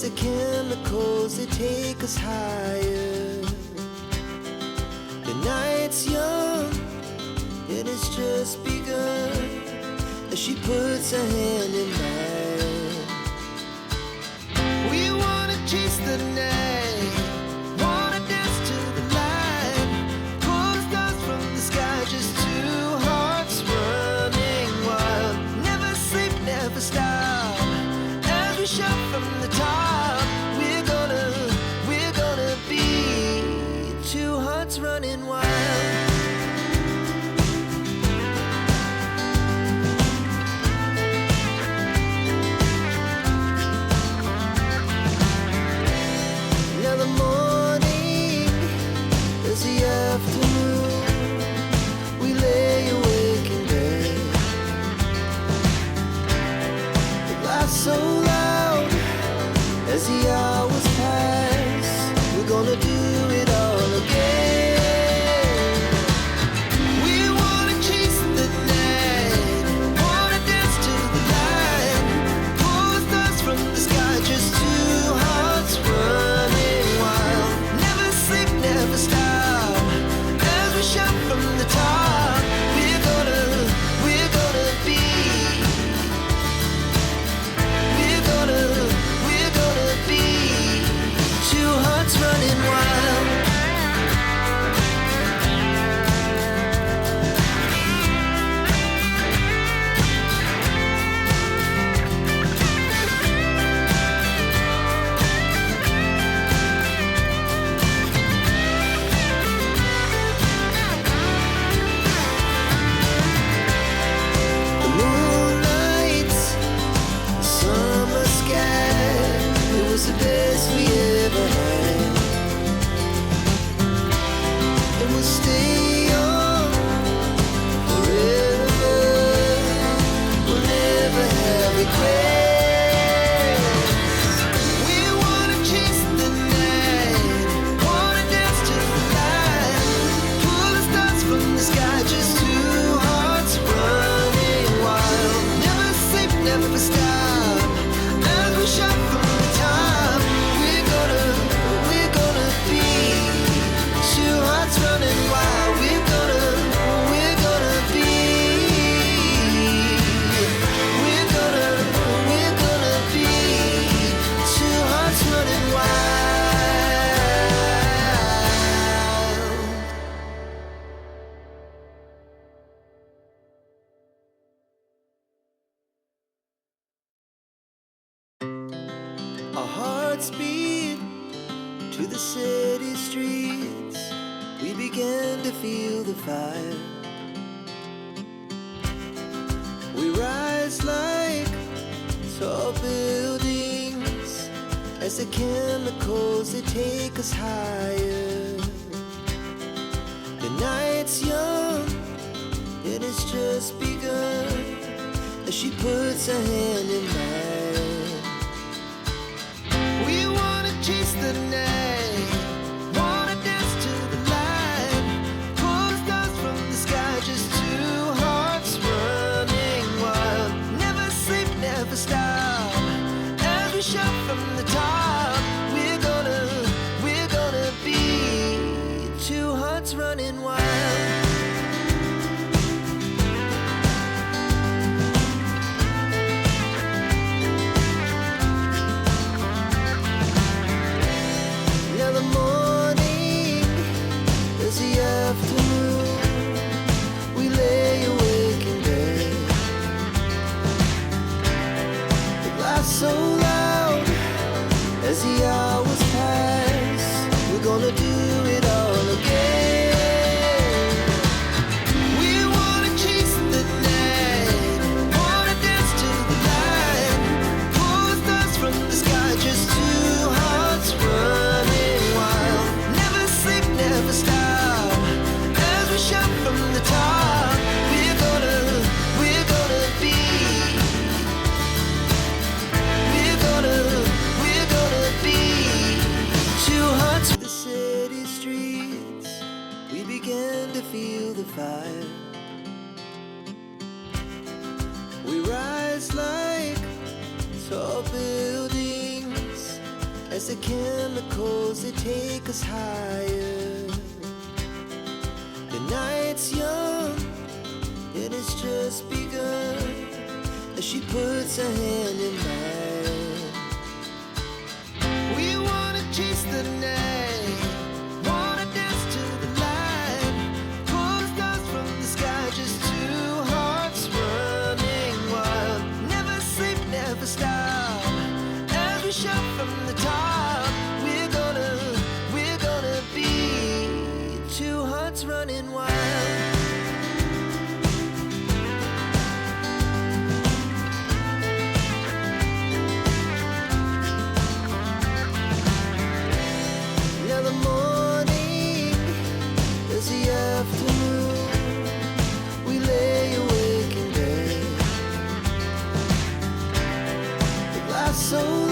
as the chemicals that take us higher. The night's young, and it's just begun, as she puts her hand in mine. We wanna chase the night, wanna dance to the light, pull stars from the sky, just two hearts running wild. Never sleep, never stop, as we shout from the top. We're gonna be two hearts running wild. So loud as the hours pass, we're gonna do it all again. We wanna chase the night, wanna dance to the light, pull the stars from the sky, just two hearts running wild. Never sleep, never stop, as we shout from the top. We're gonna be two hearts running wild. The moonlight, the summer sky, it was the best we ever had. And we'll stay young forever, we'll never have regrets. We wanna chase the night, wanna dance to the light, pull the stars from the sky, just two hearts running wild. Never sleep, never stop, as we shout from the top. We're gonna be two hearts running wild. We're gonna be two hearts running wild. Our hearts beat to the city streets, we began to feel the fire. We rise like tall buildings, as the chemicals that take us higher. The night's young, and it's just begun, as she puts her hand in mine. We wanna chase the night, wanna dance to the light, pull the stars from the sky, just two hearts running wild. Never sleep, never stop, as we shout from the top. We're gonna be two hearts running wild. Now the morning is the afternoon, we lay awake in bed. The laughs so loud as the hours pass, we're gonna do it all again. We wanna chase the night, wanna dance to the light, pull the stars from the sky, just two hearts running wild. Never sleep, never stop, as we shout from the top. We're gonna be two hearts. The city streets, we began to feel the fire. We rise like tall buildings, as the chemicals they take us higher. The night's young, it has just begun, as she puts her hand in mine. We wanna chase the night, wanna dance to the light, pull the stars from the sky, just two hearts running wild. Never sleep, never stop, as we shout from the top. We're gonna be two hearts running wild. Now the morning is the afternoon. We lay awake in bed. It lasts so